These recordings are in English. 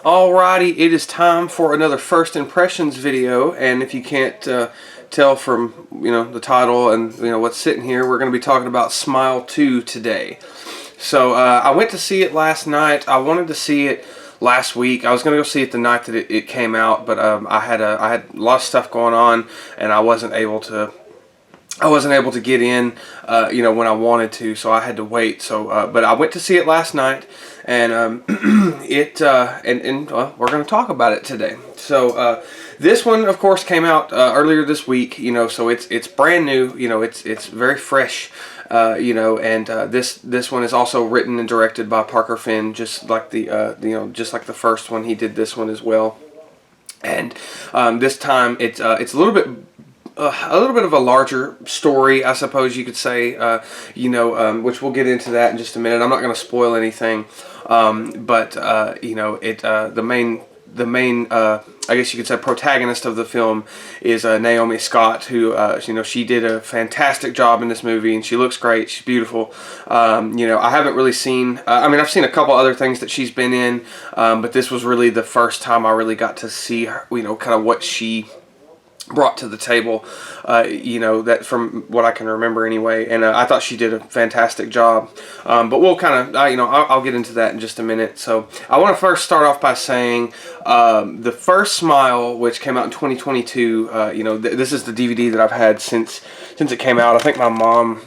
Alrighty, it is time for another first impressions video, and if you can't tell from the title and what's sitting here, we're going to be talking about Smile 2 today. So I went to see it last night. I wanted to see it last week. I was going to go see it the night that it came out, but I had a lot of stuff going on, and I wasn't able to get in, when I wanted to, so I had to wait. So, but I went to see it last night, and well, we're going to talk about it today. So, this one, of course, came out earlier this week. So it's brand new. It's very fresh. And this one is also written and directed by Parker Finn, just like the first one. He did this one as well, and this time it's a little bit of a larger story, I suppose you could say, which we'll get into that in just a minute. I'm not going to spoil anything, but the main I guess you could say protagonist of the film is Naomi Scott, who she did a fantastic job in this movie, and she looks great. She's beautiful. I haven't really seen. I've seen a couple other things that she's been in, but this was really the first time I really got to see her. Kind of what she brought to the table, that from what I can remember anyway, and I thought she did a fantastic job, but we'll kind of, I'll get into that in just a minute. So I want to first start off by saying the first Smile, which came out in 2022, this is the DVD that I've had since it came out. I think my mom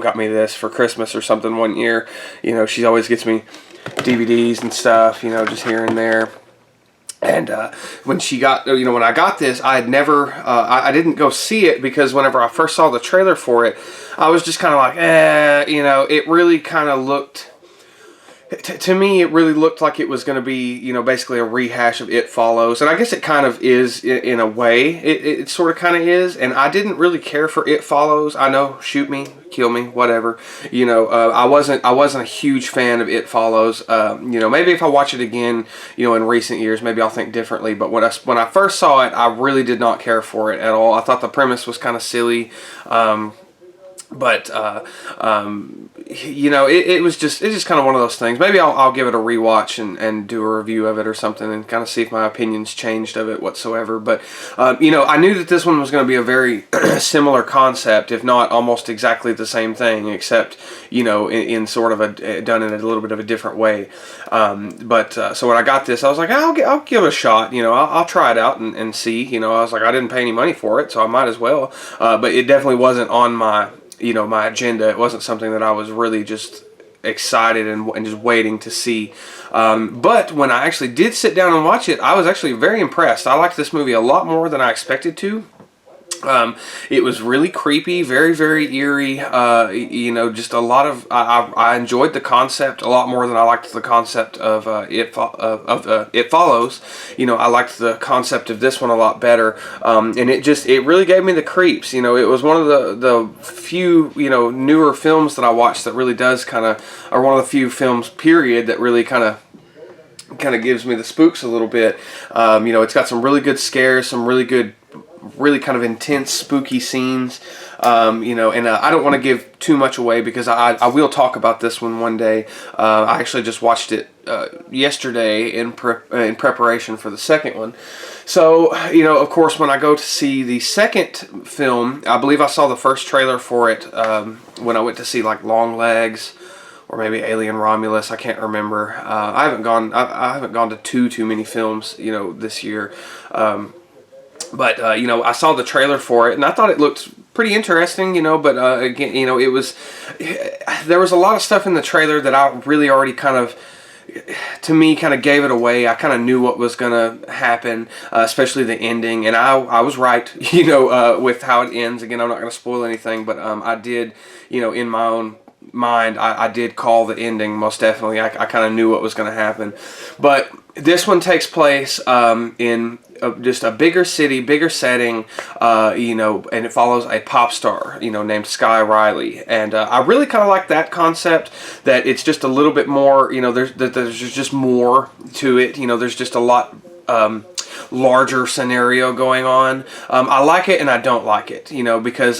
got me this for Christmas or something one year. She always gets me DVDs and stuff, just here and there. And when I got this, I had never, I didn't go see it, because whenever I first saw the trailer for it, I was just kind of like, it really kind of looked, to me, it really looked like it was going to be, basically a rehash of It Follows. And I guess it kind of is in a way. It sort of kind of is. And I didn't really care for It Follows. I know, shoot me, kill me, whatever. I wasn't a huge fan of It Follows. Maybe if I watch it again, in recent years, maybe I'll think differently. But when I first saw it, I really did not care for it at all. I thought the premise was kind of silly. It's just kind of one of those things. Maybe I'll give it a rewatch and do a review of it or something, and kind of see if my opinions changed of it whatsoever. But I knew that this one was going to be a very similar concept, if not almost exactly the same thing, except in sort of done in a little bit of a different way. So when I got this, I was like, I'll give it a shot. I'll try it out and see. I was like, I didn't pay any money for it, so I might as well. But it definitely wasn't on my my agenda. It wasn't something that I was really just excited and just waiting to see. But when I actually did sit down and watch it, I was actually very impressed. I liked this movie a lot more than I expected to. It was really creepy, very, very eerie, just a lot of, I enjoyed the concept a lot more than I liked the concept of It Follows. I liked the concept of this one a lot better, and it really gave me the creeps. It was one of the few, newer films that I watched that really does or one of the few films, period, that really kind of gives me the spooks a little bit. It's got some really good scares, some really kind of intense, spooky scenes, and I don't want to give too much away, because I will talk about this one day. I actually just watched it yesterday in preparation for the second one. So, of course, when I go to see the second film, I believe I saw the first trailer for it when I went to see like Long Legs, or maybe Alien Romulus. I can't remember. I haven't gone to too many films, this year. But I saw the trailer for it, and I thought it looked pretty interesting, but again, there was a lot of stuff in the trailer that I really already to me gave it away. I kind of knew what was going to happen, especially the ending, and I was right, with how it ends. Again, I'm not going to spoil anything, but I did, in my own mind, I did call the ending, most definitely. I kind of knew what was going to happen. But this one takes place in just a bigger city, bigger setting, and it follows a pop star, named Sky Riley. And I really kind of like that concept, that it's just a little bit more, there's just more to it. There's just a lot larger scenario going on. I like it and I don't like it, because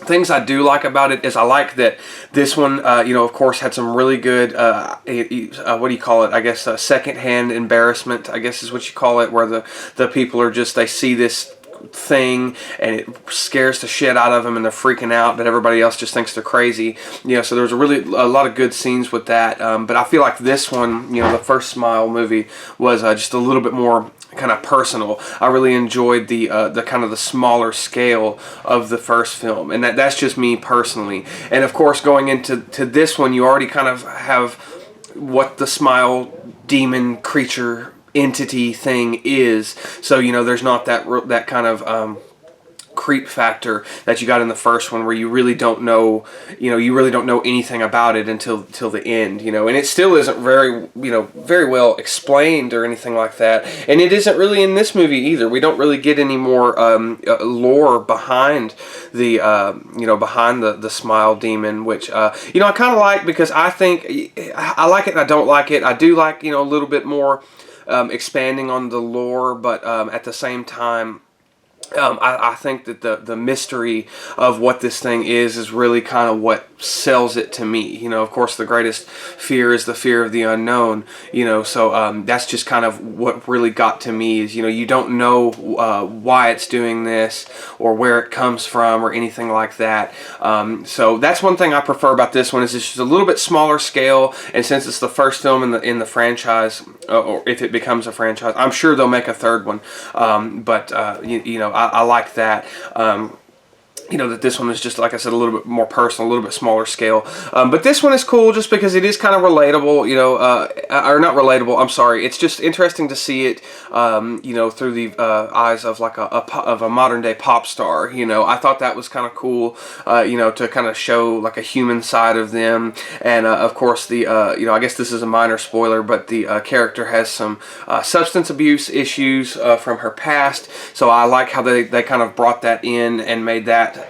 things I do like about it is I like that this one, of course, had some really good, what do you call it? I guess secondhand embarrassment, I guess is what you call it, where the people are just, they see this thing and it scares the shit out of them and they're freaking out, but everybody else just thinks they're crazy. So there's a lot of good scenes with that. But I feel like this one, the first Smile movie was just a little bit more kind of personal. I really enjoyed the kind of the smaller scale of the first film, and that's just me personally. And of course, going into this one, you already kind of have what the Smile demon creature entity thing is. So there's not that kind of creep factor that you got in the first one, where you really don't know anything about it until the end, and it still isn't very well explained or anything like that, and it isn't really in this movie either. We don't really get any more lore behind the behind the Smile demon, which I kind of like, because I think I like it and I don't like it. I do like a little bit more expanding on the lore, but at the same time, I think that the mystery of what this thing is really kind of what sells it to me. Of course, the greatest fear is the fear of the unknown. So that's just kind of what really got to me is, you don't know why it's doing this or where it comes from or anything like that. So that's one thing I prefer about this one, is it's just a little bit smaller scale, and since it's the first film in the franchise, or if it becomes a franchise, I'm sure they'll make a third one. But I like that. That this one is just, like I said, a little bit more personal, a little bit smaller scale. But this one is cool just because it is kind of relatable, or not relatable, I'm sorry. It's just interesting to see it, through the eyes of like a modern day pop star. I thought that was kind of cool, to kind of show like a human side of them. And of course, I guess this is a minor spoiler, but the character has some substance abuse issues from her past. So I like how they kind of brought that in and made that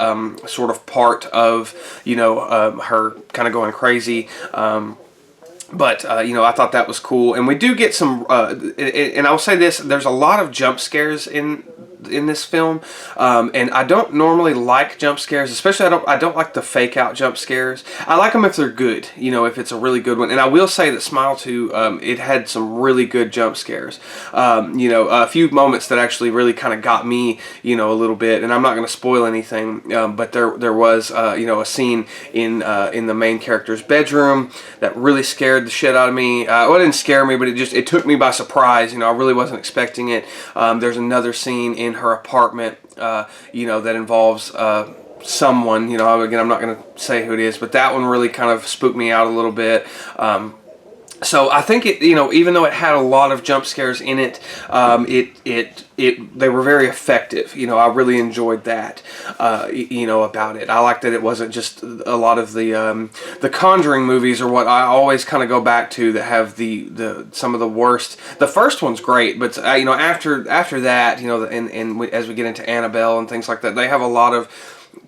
sort of part of her kind of going crazy. But I thought that was cool, and we do get some. And I'll say this: there's a lot of jump scares in this film, and I don't normally like jump scares, especially I don't like the fake out jump scares. I like them if they're good, if it's a really good one. And I will say that Smile 2, it had some really good jump scares. A few moments that actually really kind of got me, a little bit. And I'm not going to spoil anything, but there was a scene in the main character's bedroom that really scared the shit out of me. Well, it didn't scare me, but it took me by surprise. I really wasn't expecting it. There's another scene in her apartment, that involves someone. Again, I'm not going to say who it is, but that one really kind of spooked me out a little bit. So I think it, even though it had a lot of jump scares in it, they were very effective. I really enjoyed that, about it. I like that it wasn't just a lot of the Conjuring movies, or what I always kind of go back to, that have some of the worst. The first one's great, but after that, and as we get into Annabelle and things like that, they have a lot of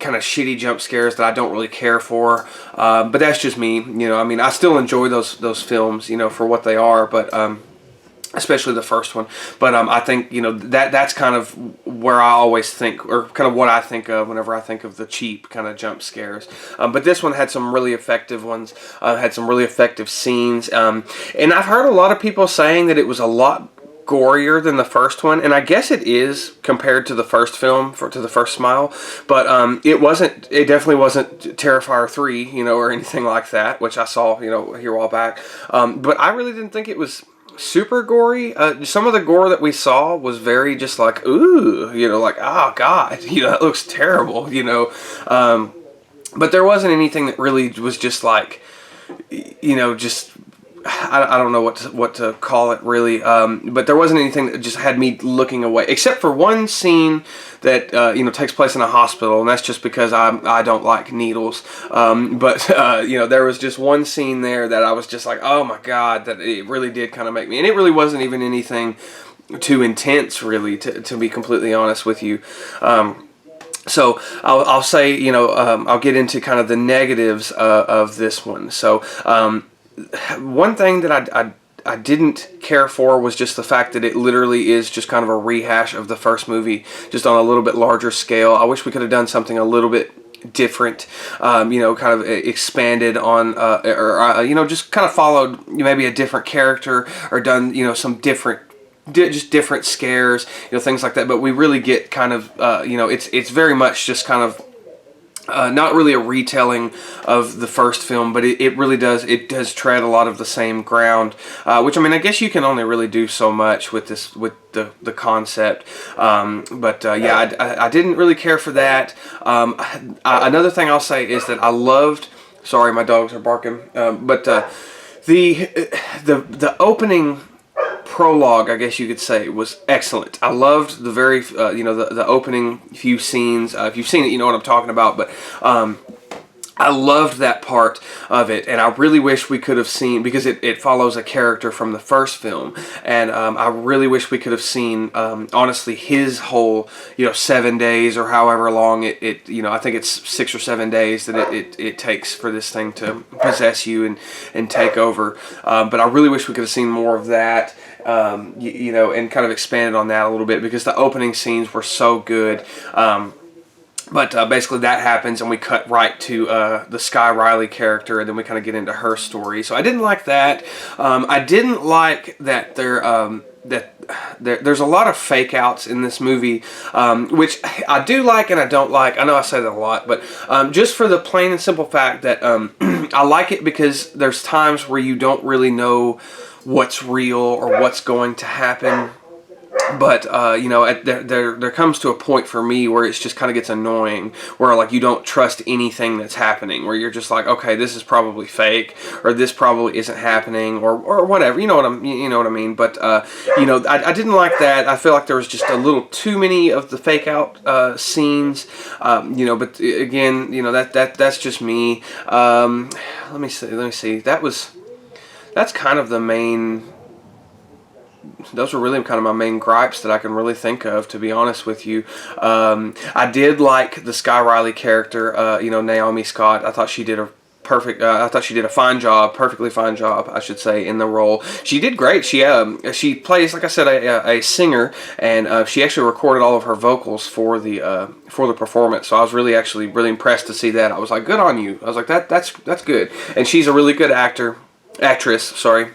kind of shitty jump scares that I don't really care for, but that's just me. I still enjoy those films, for what they are, but especially the first one. But I think that's kind of where I always think, or kind of what I think of whenever I think of the cheap kind of jump scares. But this one had some really effective ones, had some really effective scenes, and I've heard a lot of people saying that it was a lot gorier than the first one, and I guess it is compared to the first film, to the first Smile, but it definitely wasn't Terrifier 3, or anything like that, which I saw, here a while back, but I really didn't think it was super gory. Some of the gore that we saw was very just like, ooh, like, oh god, that looks terrible, but there wasn't anything that really was just like, just, I don't know what to call it really, but there wasn't anything that just had me looking away, except for one scene that takes place in a hospital, and that's just because I don't like needles. But there was just one scene there that I was just like, oh my god, that it really did kind of make me, and it really wasn't even anything too intense, really, to be completely honest with you. So I'll say, I'll get into kind of the negatives of this one. So one thing that I didn't care for was just the fact that it literally is just kind of a rehash of the first movie, just on a little bit larger scale. I wish we could have done something a little bit different, kind of expanded on, just kind of followed maybe a different character, or done, some different, just different scares, things like that. But we really get kind of, it's very much just kind of, not really a retelling of the first film, but it really does tread a lot of the same ground, which, I mean, I guess you can only really do so much with the concept, yeah, I didn't really care for that. Another thing I'll say is that I loved, sorry, my dogs are barking, the opening prologue, I guess you could say, was excellent. I loved the very, the opening few scenes. If you've seen it, you know what I'm talking about. But I loved that part of it, and I really wish we could have seen, because it follows a character from the first film, and I really wish we could have seen, honestly, his whole, 7 days or however long it I think it's 6 or 7 days that it takes for this thing to possess you and take over. But I really wish we could have seen more of that. And kind of expanded on that a little bit, because the opening scenes were so good. But basically that happens, and we cut right to the Sky Riley character, and then we kind of get into her story. So I didn't like that. I didn't like that there's a lot of fake outs in this movie, which I do like and I don't like. I know I say that a lot, but just for the plain and simple fact that I like it because there's times where you don't really know what's real or what's going to happen. But, there comes to a point for me where it just kind of gets annoying, where, like, you don't trust anything that's happening, where you're just like, okay, this is probably fake, or this probably isn't happening, or whatever, you know what I mean, but, I didn't like that. I feel like there was just a little too many of the fake out scenes, but again, that's just me. Let me see, that's kind of the main... Those were really kind of my main gripes that I can really think of, to be honest with you. I did like the Sky Riley character, Naomi Scott. I thought she did a fine job, perfectly fine job, I should say, in the role. She did great. She plays, like I said, a singer, and she actually recorded all of her vocals for the performance. So I was really impressed to see that. I was like, good on you. I was like, that's good. And she's a really good actress. Sorry.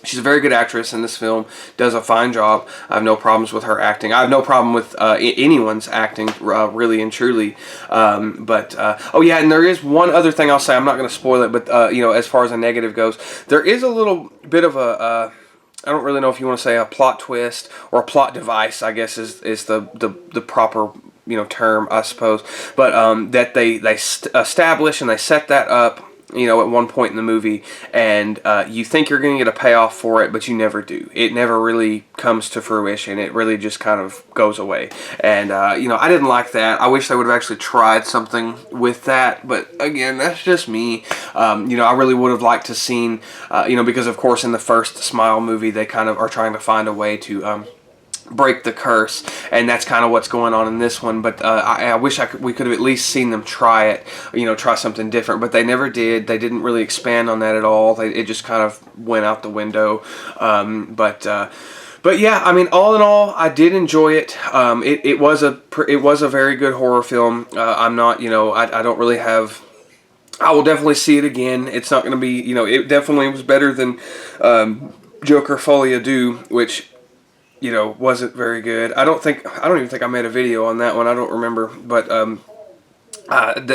She's a very good actress in this film, does a fine job. I have no problems with her acting. I have no problem with anyone's acting, really and truly. Oh yeah, and there is one other thing I'll say. I'm not going to spoil it, but, as far as a negative goes, there is a little bit of a... I don't really know if you want to say a plot twist or a plot device, I guess is the proper term, I suppose. But that they establish and they set that up, at one point in the movie, and you think you're going to get a payoff for it, but you never do. It never really comes to fruition. It really just kind of goes away. And, I didn't like that. I wish they would have actually tried something with that, but again, that's just me. I really would have liked to seen, because of course in the first Smile movie, they kind of are trying to find a way to... break the curse, and that's kind of what's going on in this one. But I wish we could have at least seen them try it, try something different, but they never did. They didn't really expand on that at all. It just kind of went out the window. But yeah, I mean, all in all, I did enjoy it. It was a very good horror film. I'm not, I don't really have... I will definitely see it again. It's not going to be, it definitely was better than Joker Folie à Deux, which... wasn't very good. I don't even think I made a video on that one. I don't remember, but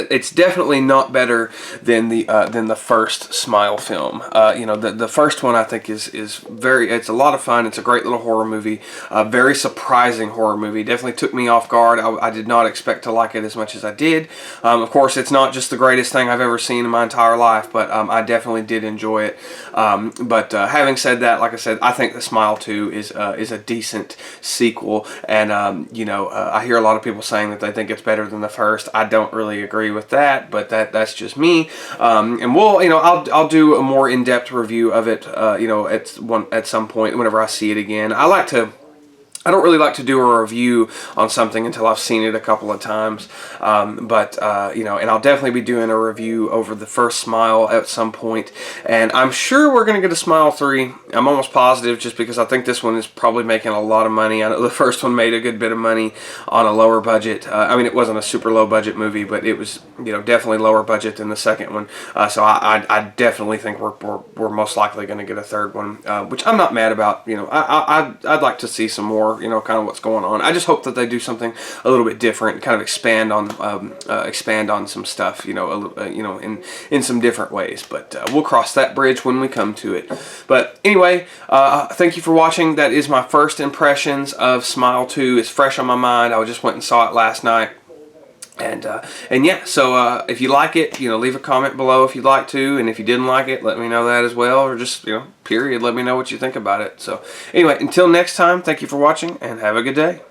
it's definitely not better than the first Smile film. The first one I think is it's a lot of fun. It's a great little horror movie, very surprising horror movie. Definitely took me off guard. I did not expect to like it as much as I did. Of course, it's not just the greatest thing I've ever seen in my entire life, but I definitely did enjoy it. Having said that, like I said, I think the Smile 2 is a decent sequel, and I hear a lot of people saying that they think it's better than the first. I don't really agree with that, but that's just me. And we'll, I'll do a more in-depth review of it, at some point whenever I see it again. I don't really like to do a review on something until I've seen it a couple of times, and I'll definitely be doing a review over the first Smile at some point, and I'm sure we're going to get a Smile 3 I'm almost positive, just because I think this one is probably making a lot of money. I know the first one made a good bit of money on a lower budget. I mean, it wasn't a super low budget movie, but it was, definitely lower budget than the second one. So I definitely think we're most likely going to get a third one, which I'm not mad about. I'd like to see some more, kind of what's going on. I just hope that they do something a little bit different, kind of expand on some stuff, in some different ways. But we'll cross that bridge when we come to it. But anyway, thank you for watching. That is my first impressions of Smile 2. It's fresh on my mind. I just went and saw it last night. And yeah, so if you like it, leave a comment below if you'd like to, and if you didn't like it, let me know that as well, or just, period, let me know what you think about it. So anyway, until next time, thank you for watching, and have a good day.